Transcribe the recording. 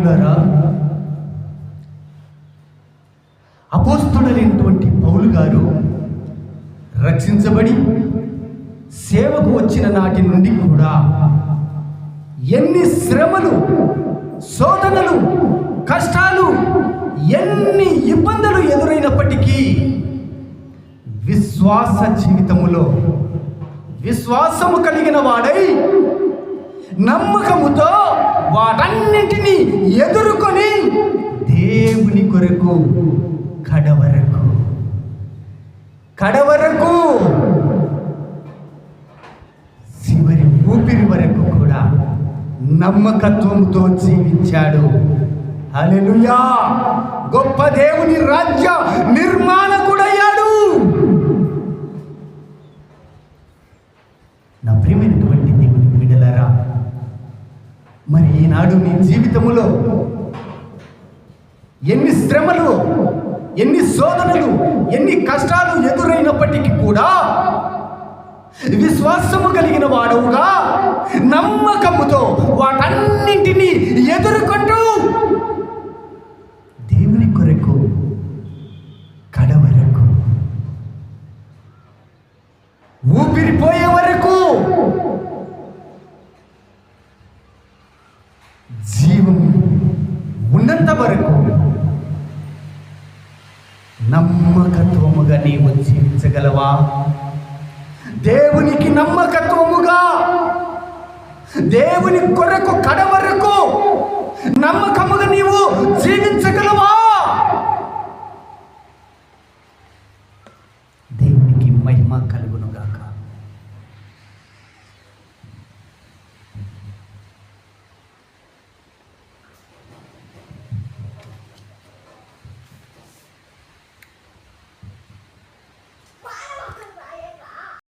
ప్రియులారా, అపోస్తలుడైనటువంటి పౌలు గారు రక్షించబడి సేవకు వచ్చిన నాటి నుండి కూడా ఎన్ని శ్రమలు, శోధనలు, కష్టాలు, ఎన్ని ఇబ్బందులు ఎదురైనప్పటికీ విశ్వాస జీవితములో విశ్వాసము కలిగిన వాడై నమ్మకముతో వాటన్నింటినీ ఎదుర్కొని దేవుని కొరకు కడవరకు చివరి ఊపిరి వరకు కూడా నమ్మకత్వంతో జీవించాడు. హల్లెలూయా! గొప్ప దేవుని రాజ్య నిర్మాణకుడయ్యాడు. నా ప్రియమైనటువంటి దేవుని బిడ్డలారా, మరి ఈనాడు మీ జీవితములో ఎన్ని శ్రమలు, ఎన్ని శోధనలు, ఎన్ని కష్టాలు ఎదురైనప్పటికీ కూడా విశ్వాసము కలిగిన వాడవుగా నమ్మకముతో వాటన్నింటినీ ఎదుర్కొంటూ దేవుని కొరకు కడవరకు, ఊపిరిపోయే వరకు, జీవం ఉన్నంత వరకు నమ్మకత్వముగా నీవు జీవించగలవా? దేవునికి నమ్మకత్వముగా, దేవుని కొరకు కడవరకు